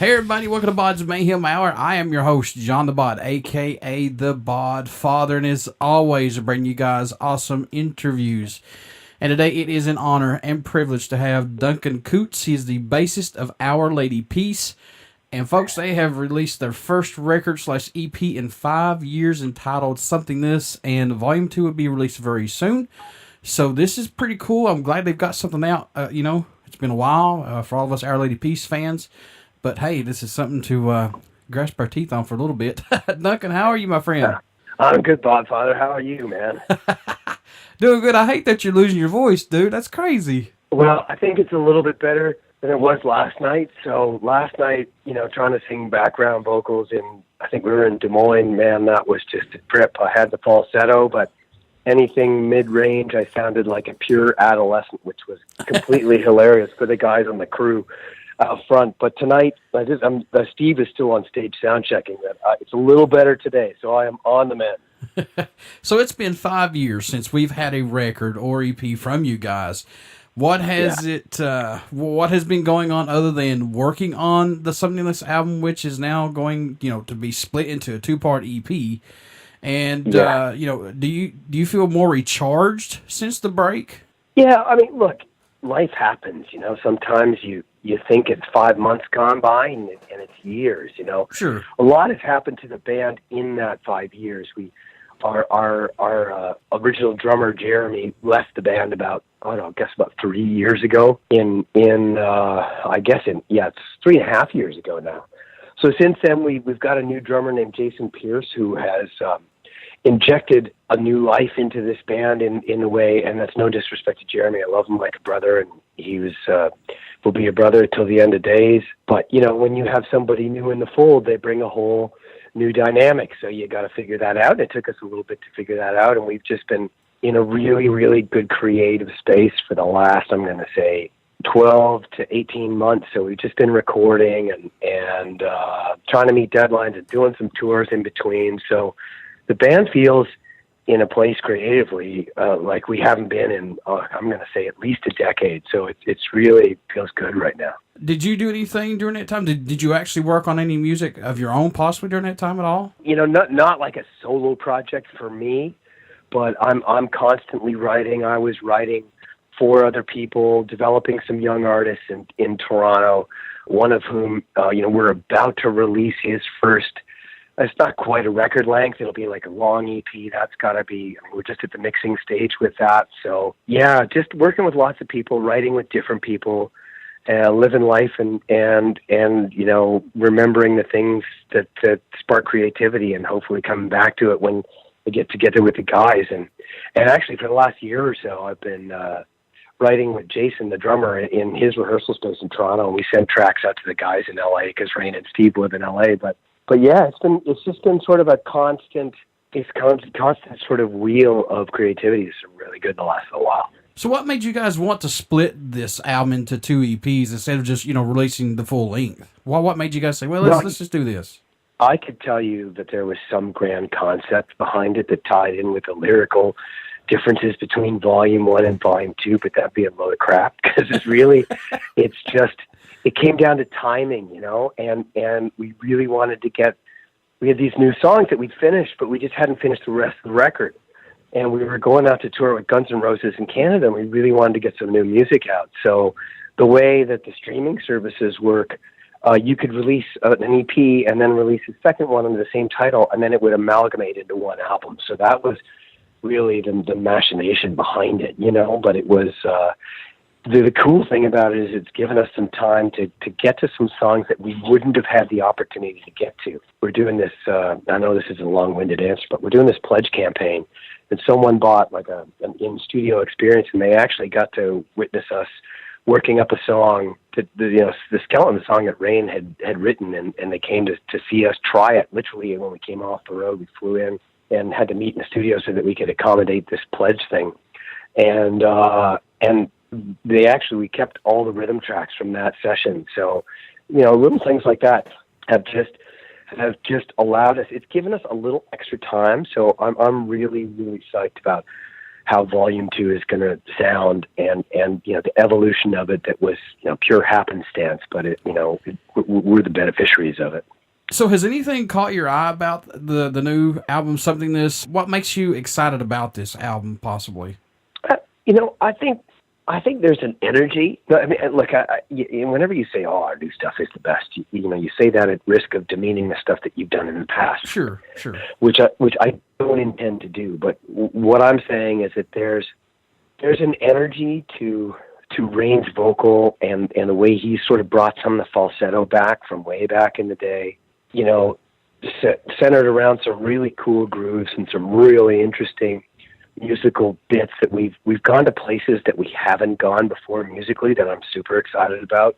Hey everybody, welcome to BODS Mayhem Hour. I am your host, John the Bod, aka the Bod Father, and as always, I bring you guys awesome interviews. And today it is an honor and privilege to have Duncan Coutts. He is the bassist of Our Lady Peace. And folks, they have released their first record/EP in 5 years entitled Somethingness, and Volume 2 will be released very soon. So this is pretty cool. I'm glad they've got something out. It's been a while for all of us Our Lady Peace fans. But hey, this is something to grasp our teeth on for a little bit. Duncan, how are you, my friend? I'm good, Bob Father. How are you, man? Doing good. I hate that you're losing your voice, dude. That's crazy. Well, I think it's a little bit better than it was last night. So last night, trying to sing background vocals I think we were in Des Moines, man, that was just a trip. I had the falsetto, but anything mid-range, I sounded like a pure adolescent, which was completely hilarious for the guys on the crew out front. But tonight, Steve is still on stage sound checking that. It's a little better today, so I am on the mend. So it's been 5 years since we've had a record or EP from you guys. What has what has been going on other than working on the Somethingness album, which is now going, to be split into a 2-part EP? And do you feel more recharged since the break? Yeah, I mean, look, life happens. Sometimes you think it's 5 months gone by, and it's years. Sure. A lot has happened to the band in that 5 years. Our original drummer Jeremy left the band about 3 years ago. It's 3.5 years ago now. So since then we've got a new drummer named Jason Pierce who has injected a new life into this band in a way, and that's no disrespect to Jeremy. I love him like a brother, and he will be a brother till the end of days. But when you have somebody new in the fold, they bring a whole new dynamic. So you got to figure that out. It took us a little bit to figure that out, and we've just been in a really, really good creative space for the last, I'm going to say, 12 to 18 months. So we've just been recording and trying to meet deadlines and doing some tours in between. So the band feels in a place creatively like we haven't been in, I'm going to say, at least a decade. So it's really feels good right now. Did you do anything during that time? Did you actually work on any music of your own possibly during that time at all? Not like a solo project for me, but I'm constantly writing. I was writing for other people, developing some young artists in Toronto, one of whom, we're about to release his first. It's not quite a record length. It'll be like a long EP. That's got to be, we're just at the mixing stage with that. So, yeah, just working with lots of people, writing with different people, living life and remembering the things that spark creativity and hopefully coming back to it when we get together with the guys. And actually for the last year or so, I've been writing with Jason, the drummer, in his rehearsal space in Toronto. And we send tracks out to the guys in LA because Rain and Steve live in LA. But yeah, it's just been sort of a constant sort of wheel of creativity. It's been really good the last little while. So what made you guys want to split this album into 2 EPs instead of just, releasing the full length? What made you guys say, let's just do this? I could tell you that there was some grand concept behind it that tied in with the lyrical differences between Volume 1 and Volume 2, but that'd be a load of crap because it came down to timing, and we really wanted to we had these new songs that we'd finished, but we just hadn't finished the rest of the record. And we were going out to tour with Guns N' Roses in Canada, and we really wanted to get some new music out. So the way that the streaming services work, you could release an EP and then release a second one under the same title, and then it would amalgamate into one album. So that was really the machination behind it, but it was... The cool thing about it is it's given us some time to get to some songs that we wouldn't have had the opportunity to get to. We're doing this, I know this is a long-winded answer, but we're doing this pledge campaign, and someone bought like an in-studio experience, and they actually got to witness us working up a song, the skeleton of the song that Rain had written, and they came to see us try it. Literally, when we came off the road, we flew in and had to meet in the studio so that we could accommodate this pledge thing. And we kept all the rhythm tracks from that session. So, little things like that have just allowed us. It's given us a little extra time. So I'm really, really psyched about how Volume 2 is going to sound, and the evolution of it that was pure happenstance, but we're the beneficiaries of it. So has anything caught your eye about the new album, Somethingness? What makes you excited about this album, possibly? I think there's an energy. I mean, look, whenever you say, "Oh, our new stuff is the best," you say that at risk of demeaning the stuff that you've done in the past. Sure. Which I don't intend to do. But what I'm saying is that there's an energy to Rain's vocal and the way he sort of brought some of the falsetto back from way back in the day. Centered around some really cool grooves and some really interesting musical bits that we've gone to places that we haven't gone before musically that I'm super excited about.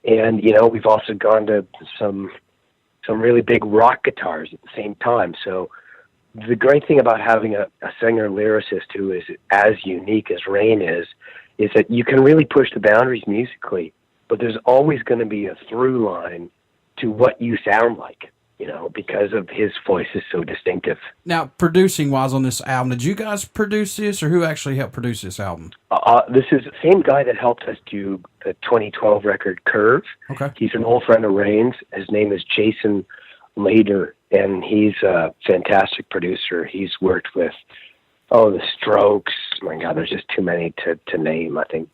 And, we've also gone to some really big rock guitars at the same time. So the great thing about having a singer lyricist who is as unique as Rain is that you can really push the boundaries musically, but there's always going to be a through line to what you sound like. Because of his voice is so distinctive. Now, producing-wise on this album, did you guys produce this, or who actually helped produce this album? This is the same guy that helped us do the 2012 record, Curve. Okay. He's an old friend of Rain's. His name is Jason Lader, and he's a fantastic producer. He's worked with, the Strokes. Oh my God, there's just too many to name. I think,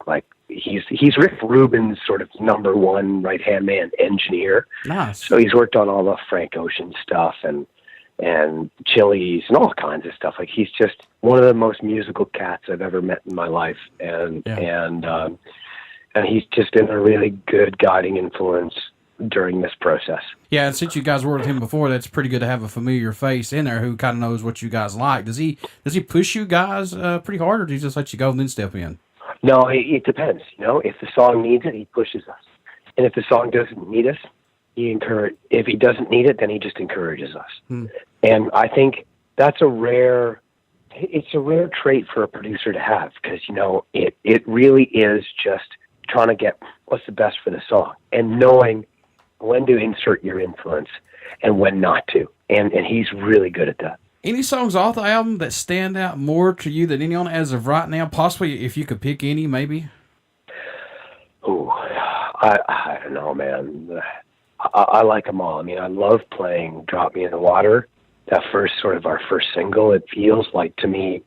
he's Rick Rubin's sort of number one right-hand man engineer. Nice. So he's worked on all the Frank Ocean stuff and Chili's and all kinds of stuff. He's just one of the most musical cats I've ever met in my life. And he's just been a really good guiding influence during this process. Yeah, and since you guys worked with him before, that's pretty good to have a familiar face in there who kind of knows what you guys like. Does he push you guys pretty hard, or does he just let you go and then step in? No, it depends. If the song needs it, he pushes us. And if the song doesn't need us, if he doesn't need it, then he just encourages us. And I think that's a rare trait for a producer to have, because, it really is just trying to get what's the best for the song and knowing when to insert your influence and when not to. And he's really good at that. Any songs off the album that stand out more to you than any on as of right now? Possibly, if you could pick any, maybe? Oh, I don't know, man. I like them all. I mean, I love playing Drop Me in the Water. That our first single, it feels like to me,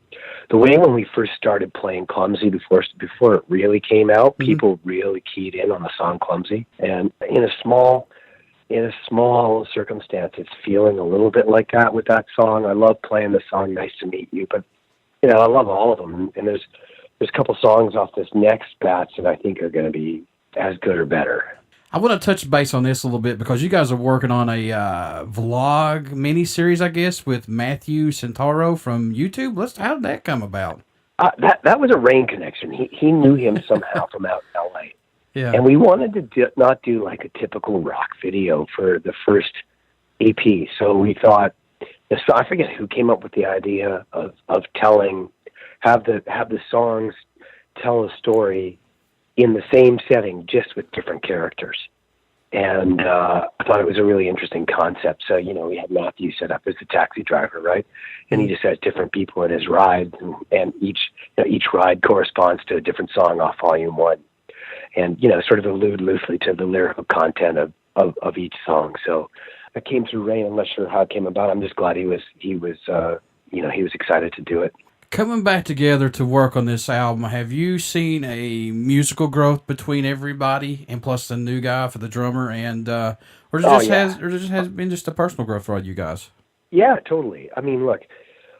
the way when we first started playing Clumsy before it really came out, people really keyed in on the song Clumsy. And in a small circumstance, it's feeling a little bit like that with that song. I love playing the song Nice to Meet You, but I love all of them. And there's a couple songs off this next batch that I think are going to be as good or better. I want to touch base on this a little bit because you guys are working on a vlog miniseries, I guess, with Matthew Centaro from YouTube. How did that come about? That was a Rain connection. He knew him somehow from out in L.A. Yeah. And we wanted to not do like a typical rock video for the first EP. So we thought, I forget who came up with the idea of have the songs tell a story in the same setting, just with different characters. And I thought it was a really interesting concept. So, we had Matthew set up as the taxi driver, right? And he just has different people in his rides, and each ride corresponds to a different song off Volume 1. And, sort of allude loosely to the lyrical content of each song. So it came through Rain. I'm not sure how it came about. I'm just glad he was excited to do it. Coming back together to work on this album, have you seen a musical growth between everybody and plus the new guy for the drummer, and or it has been just a personal growth for all you guys? Yeah, totally. I mean, look,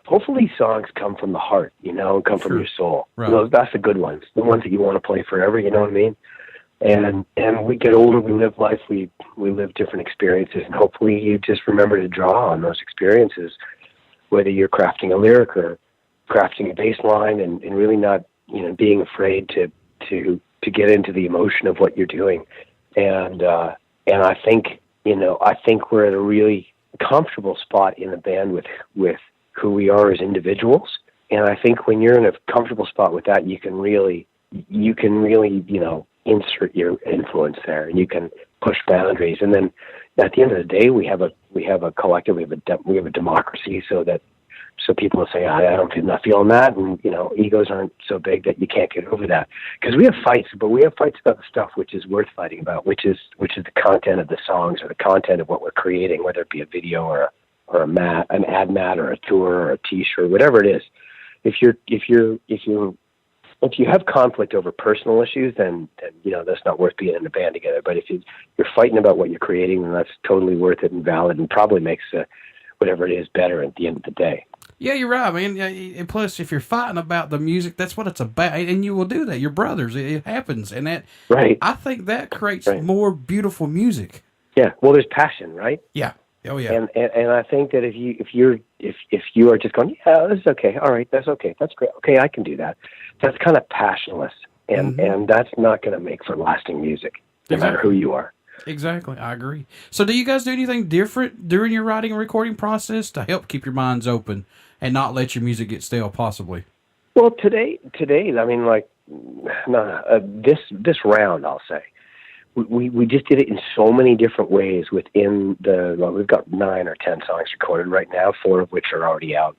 hopefully songs come from the heart, come from your soul. Right. That's the good ones, the ones that you want to play forever. You know what I mean? And we get older, we live life, we live different experiences, and hopefully you just remember to draw on those experiences, whether you're crafting a lyric or crafting a bass line, and really not, being afraid to get into the emotion of what you're doing. And I think we're at a really comfortable spot in the band with who we are as individuals. And I think when you're in a comfortable spot with that, you can really, insert your influence there, and you can push boundaries. And then at the end of the day, we have a collective, we have a democracy, so that So people will say, I'm not feeling that. And, egos aren't so big that you can't get over that. Because we have fights, but we have fights about the stuff which is worth fighting about, which is the content of the songs or the content of what we're creating, whether it be a video or an ad mat or a tour or a t-shirt, whatever it is. If you have conflict over personal issues, then that's not worth being in a band together. But if you're fighting about what you're creating, then that's totally worth it and valid, and probably makes whatever it is better at the end of the day. Yeah, you're right, man. And plus, if you're fighting about the music, that's what it's about, and you will do that. You're brothers. It happens, and that right. I think that creates more beautiful music. Yeah. Well, there's passion, right? Yeah. Oh yeah. And I think that if you are just going, yeah, this is okay. All right, that's okay. That's great. Okay, I can do that. That's kind of passionless, and that's not going to make for lasting music, no matter who you are. Exactly, I agree. So, do you guys do anything different during your writing and recording process to help keep your minds open and not let your music get stale, possibly? Well, today, I mean, this round, I'll say, we just did it in so many different ways within we've got 9 or 10 songs recorded right now, 4 of which are already out,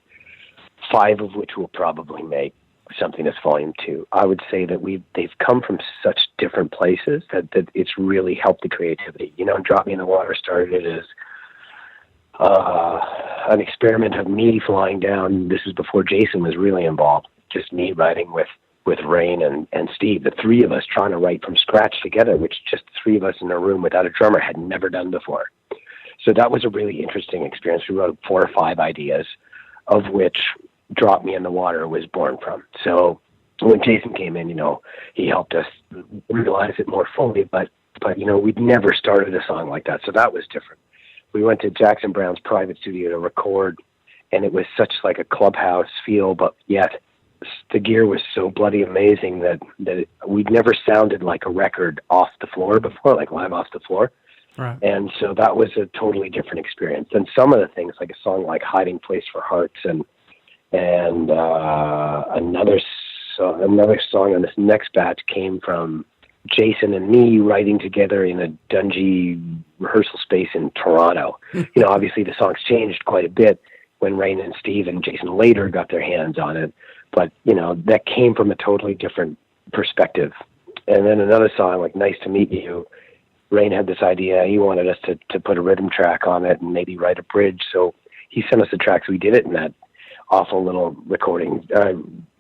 5 of which will probably make Somethingness Volume 2. I would say that they've come from such different places that it's really helped the creativity. Drop Me in the Water started as an experiment of me flying down. This is before Jason was really involved. Just me writing with Rain and Steve, the 3 of us trying to write from scratch together, which just the 3 of us in a room without a drummer had never done before. So that was a really interesting experience. We wrote 4 or 5 ideas, of which Drop Me in the Water was born from. So when Jason came in, he helped us realize it more fully, but we'd never started a song like that. So that was different. We went to Jackson Brown's private studio to record, and it was such like a clubhouse feel, but yet the gear was so bloody amazing that we'd never sounded like a record off the floor before, like live off the floor. Right. And so that was a totally different experience. And some of the things, like a song like Hiding Place for Hearts and another song on this next batch came from Jason and me writing together in a dungy rehearsal space in Toronto. Obviously the songs changed quite a bit when Rain and Steve and Jason later got their hands on it, but that came from a totally different perspective. And then another song like Nice to Meet You, Rain had this idea. He wanted us to put a rhythm track on it and maybe write a bridge. So he sent us the tracks. We did it in that awful little recording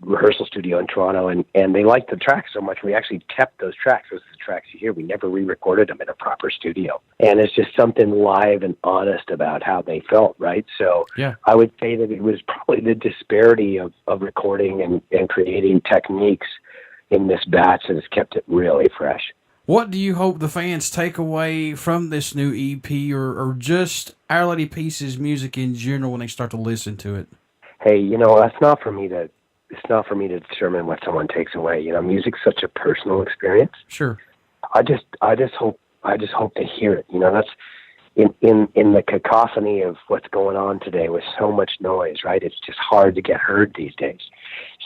rehearsal studio in Toronto, and they liked the tracks so much we actually kept those tracks. Those are the tracks you hear. We never re-recorded them in a proper studio, and it's just something live and honest about how they felt, right? So yeah. I would say that it was probably the disparity of recording and creating techniques in this batch that has kept it really fresh. What do you hope the fans take away from this new EP or just Our Lady Peace's music in general when they start to listen to it? Hey, it's not for me to determine what someone takes away. Music's such a personal experience. Sure. I just hope they hear it. That's in the cacophony of what's going on today with so much noise, right? It's just hard to get heard these days.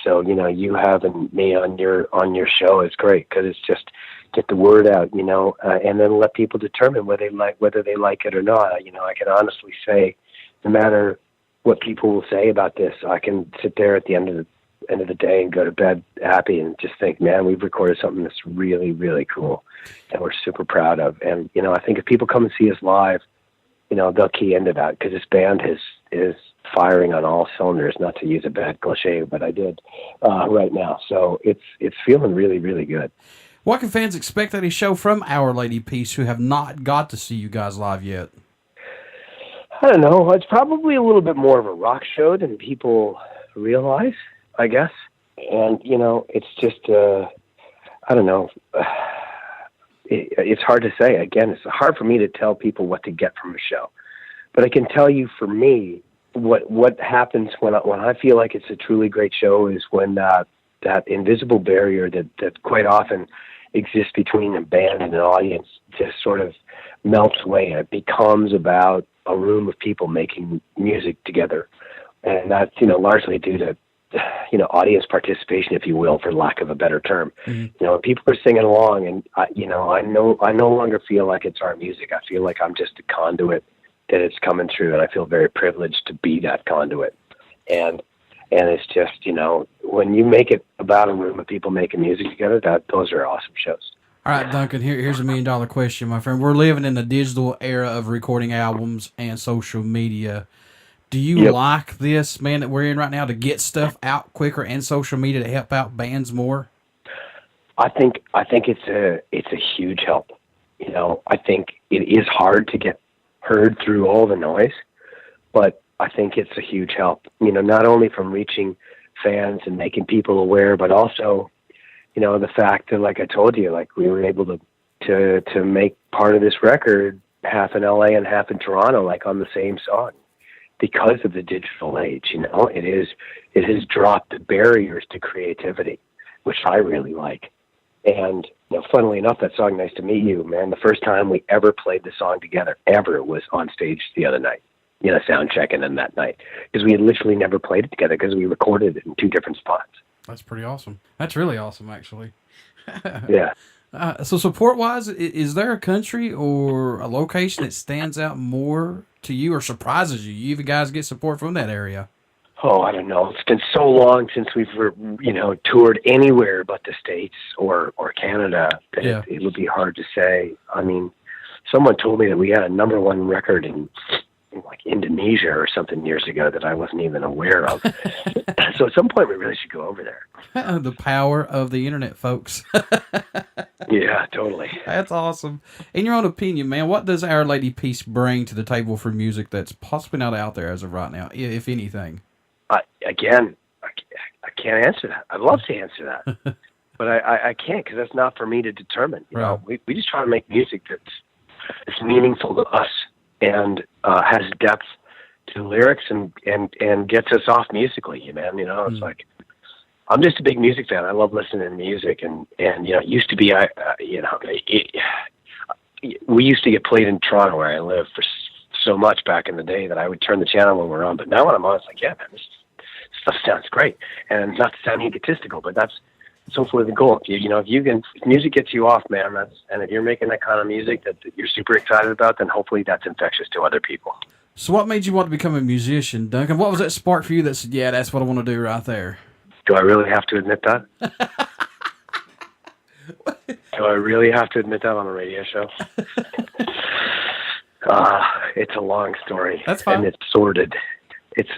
So, you having me on your show is great because it's just get the word out, and then let people determine whether they like it or not. I can honestly say, no matter what people will say about this, I can sit there at the end of the day and go to bed happy and just think, man, we've recorded something that's really, really cool and we're super proud of. And, I think if people come and see us live, they'll key into that because this band is firing on all cylinders, not to use a bad cliche, but I did right now. So it's feeling really, really good. What can fans expect at a show from Our Lady Peace who have not got to see you guys live yet? I don't know. It's probably a little bit more of a rock show than people realize, I guess. And, it's just, I don't know. It's hard to say. Again, it's hard for me to tell people what to get from a show. But I can tell you for me, what happens when I feel like it's a truly great show is when that invisible barrier that quite often exists between a band and an audience just sort of melts away. It becomes about a room of people making music together. And that's, largely due to, audience participation, if you will, for lack of a better term. Mm-hmm. People are singing along and I no longer feel like it's our music. I feel like I'm just a conduit that it's coming through, and I feel very privileged to be that conduit. And it's just, when you make it about a room of people making music together, those are awesome shows. All right, Duncan, here's $1 million question, my friend. We're living in the digital era of recording albums and social media. Do you like this, man, that we're in right now, to get stuff out quicker and social media to help out bands more? I think it's a huge help. I think it is hard to get heard through all the noise, but I think it's a huge help. Not only from reaching fans and making people aware, but also, the fact that, like I told you, like we were able to make part of this record half in LA and half in Toronto, like on the same song, because of the digital age. It has dropped the barriers to creativity, which I really like. And funnily enough, that song "Nice to Meet You," man, the first time we ever played the song together ever was on stage the other night, sound checking in that night, because we had literally never played it together because we recorded it in 2 different spots. That's pretty awesome. That's really awesome, actually. Yeah. So support-wise, is there a country or a location that stands out more to you or surprises you? You even guys get support from that area? Oh, I don't know. It's been so long since we've, toured anywhere but the States or Canada that it would be hard to say. I mean, someone told me that we had a #1 record in like Indonesia or something years ago that I wasn't even aware of. So at some point we really should go over there. The power of the internet, folks. Yeah, totally. That's awesome. In your own opinion, man, what does Our Lady Peace bring to the table for music that's possibly not out there as of right now, if anything? I can't answer that. I'd love to answer that, but I can't, because that's not for me to determine. We just try to make music that's meaningful to us and has depth to lyrics and gets us off musically, man. It's like, I'm just a big music fan. I love listening to music, and it used to be, we used to get played in Toronto where I live for so much back in the day that I would turn the channel when we're on. But now when I'm on, it's like, yeah, man, this stuff sounds great. And not to sound egotistical, but that's so for the goal. If music gets you off, man, and if you're making that kind of music that you're super excited about, then hopefully that's infectious to other people. So what made you want to become a musician, Duncan? What was that spark for you that said, yeah, that's what I want to do right there? Do I really have to admit that? Do I really have to admit that on a radio show? It's a long story. That's fine. And it's sordid. It's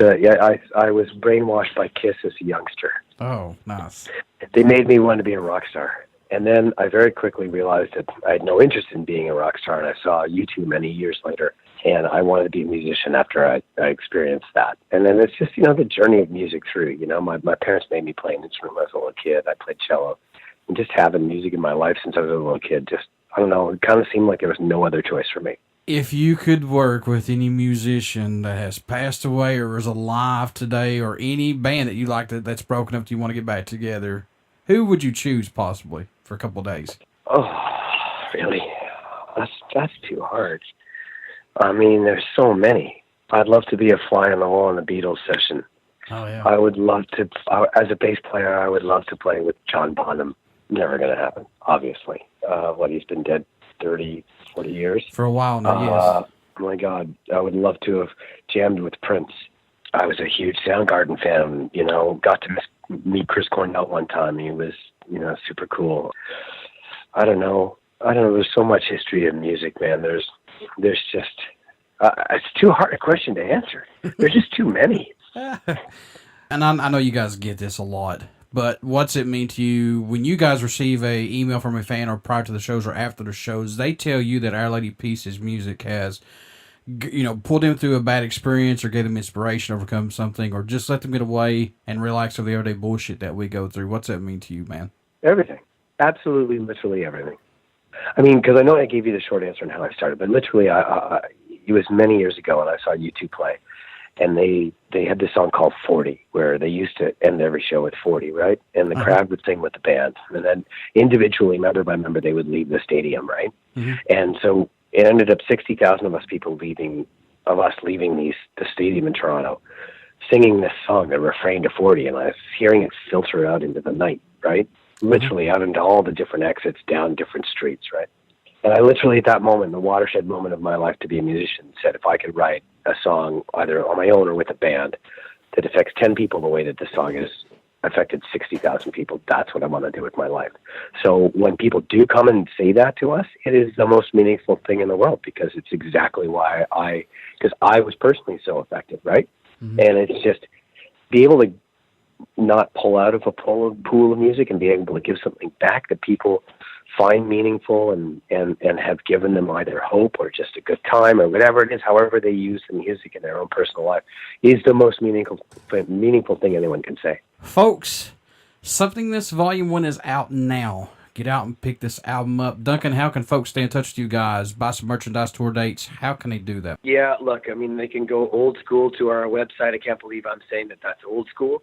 I was brainwashed by Kiss as a youngster. Oh, nice. They made me want to be a rock star. And then I very quickly realized that I had no interest in being a rock star, and I saw U2 many years later, and I wanted to be a musician after I experienced that. And then it's just, the journey of music through. My parents made me play an instrument when I was a little kid. I played cello. And just having music in my life since I was a little kid, just, I don't know, it kind of seemed like there was no other choice for me. If you could work with any musician that has passed away or is alive today, or any band that you like that's broken up that you want to get back together, who would you choose possibly for a couple of days? Oh, really? That's too hard. I mean, there's so many. I'd love to be a fly on the wall in the Beatles session. Oh, yeah. I would love to, as a bass player, I would love to play with John Bonham. Never going to happen, obviously. He's been dead 30, 40 years. For a while now, yes. Oh, my God. I would love to have jammed with Prince. I was a huge Soundgarden fan, got to meet Chris Cornell one time. He was, super cool. I don't know. There's so much history in music, man. There's just, it's too hard a question to answer. There's just too many. And I know you guys get this a lot, but what's it mean to you when you guys receive a email from a fan, or prior to the shows or after the shows, they tell you that Our Lady Peace's music has, pulled them through a bad experience or gave them inspiration, overcome something, or just let them get away and relax from the everyday bullshit that we go through? What's that mean to you, man? Everything. Absolutely, literally everything. I mean, because I know I gave you the short answer on how I started, but literally, it was many years ago, and I saw U2 play, and they had this song called 40, where they used to end every show with 40, right? And the crowd would sing with the band, and then individually, member by member, they would leave the stadium, right? Mm-hmm. And so it ended up 60,000 of us leaving the stadium in Toronto, singing this song, the refrain to 40, and I was hearing it filter out into the night, right? Literally out into all the different exits down different streets, right? And I literally, at that moment, the watershed moment of my life to be a musician, said if I could write a song either on my own or with a band that affects 10 people the way that this song has affected 60,000 people. That's what I want to do with my life. So when people do come and say that to us, it is the most meaningful thing in the world, because it's exactly why because I was personally so affected, right? Mm-hmm. And it's just be able to not pull out of a pool of music and be able to give something back that people find meaningful and have given them either hope or just a good time or whatever it is, however they use the music in their own personal life, is the most meaningful thing anyone can say. Folks, Somethingness Volume 1 is out now. Get out and pick this album up. Duncan, how can folks stay in touch with you guys? Buy some merchandise, tour dates. How can they do that? Yeah, look, I mean, they can go old school to our website. I can't believe I'm saying that that's old school.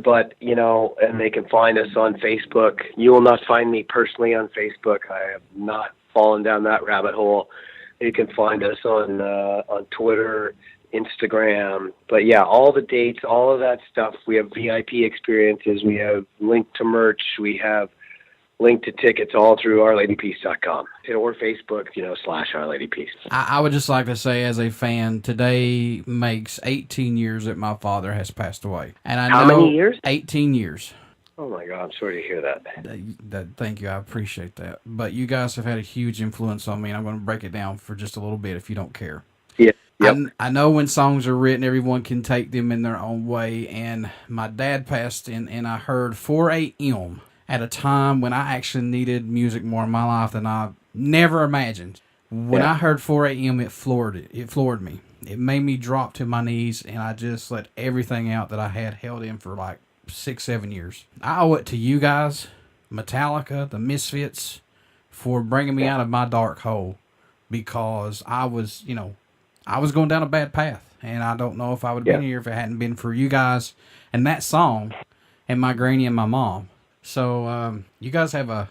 But, you know, and they can find us on Facebook. You will not find me personally on Facebook. I have not fallen down that rabbit hole. You can find us on Twitter, Instagram. But, yeah, all the dates, all of that stuff. We have VIP experiences. We have link to merch. We have link to tickets all through OurLadyPeace.com or Facebook, / Our Lady Peace. I would just like to say, as a fan, today makes 18 years that my father has passed away. And I know, how many years? 18 years. Oh, my God. I'm sorry to hear that. Thank you. I appreciate that. But you guys have had a huge influence on me, and I'm going to break it down for just a little bit if you don't care. Yeah. Yep. I know when songs are written, everyone can take them in their own way. And my dad passed, and I heard 4 a.m., at a time when I actually needed music more in my life than I never imagined. When I heard 4 a.m., it floored me. It made me drop to my knees, and I just let everything out that I had held in for like 6-7 years. I owe it to you guys, Metallica, the Misfits, for bringing me out of my dark hole, because I was going down a bad path, and I don't know if I would have been here if it hadn't been for you guys and that song and my granny and my mom. So you guys have a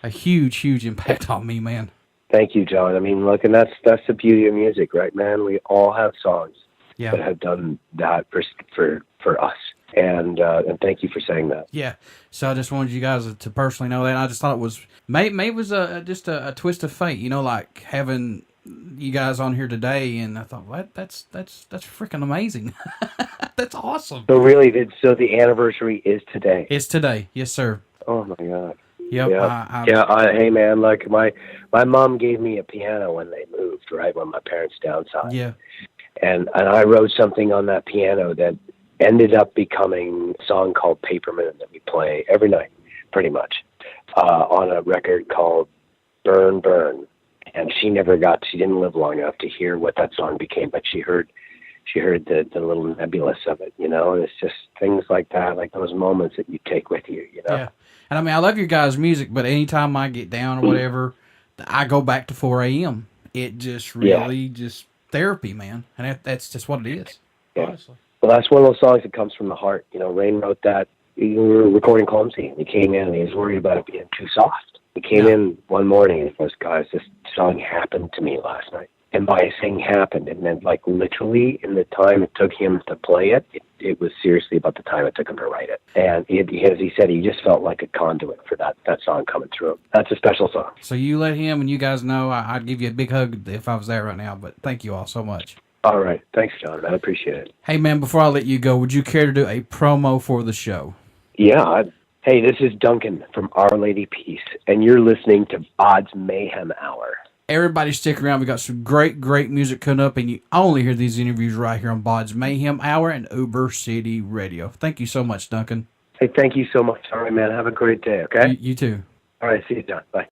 huge, huge impact on me, man. Thank you, John. I mean, look, and that's the beauty of music, right, man? We all have songs that have done that for us, and thank you for saying that. Yeah. So I just wanted you guys to personally know that. I just thought it was maybe it was just a twist of fate, like having you guys on here today, and I thought, well, that's freaking amazing. That's awesome. So really, the anniversary is today. It's today, yes, sir. Oh my God. Yep. Hey man, like my mom gave me a piano when they moved, right when my parents downsized. Yeah. And I wrote something on that piano that ended up becoming a song called Paperman that we play every night, pretty much, on a record called Burn Burn. And she didn't live long enough to hear what that song became, but she heard the little nebulous of it, and it's just things like that, like those moments that you take with you, Yeah. And I mean, I love your guys' music, but anytime I get down or whatever, I go back to 4 a.m. It just really just therapy, man. And that's just what it is, honestly. Well, that's one of those songs that comes from the heart. Rain wrote that. We were recording Clumsy, and he came in and he was worried about it being too soft. He came in one morning and he goes, guys, this song happened to me last night. And by saying happened, it meant like literally in the time it took him to play it, it was seriously about the time it took him to write it. And as he said, he just felt like a conduit for that song coming through. That's a special song. So you let him, and you guys know I'd give you a big hug if I was there right now, but thank you all so much. All right. Thanks, John. I appreciate it. Hey, man, before I let you go, would you care to do a promo for the show? Yeah. Hey, this is Duncan from Our Lady Peace, and you're listening to BODS Mayhem Hour. Everybody stick around. We got some great, great music coming up, and you only hear these interviews right here on BODS Mayhem Hour and Uber City Radio. Thank you so much, Duncan. Hey, thank you so much. All right, man. Have a great day, okay? You too. All right, see you, John. Bye.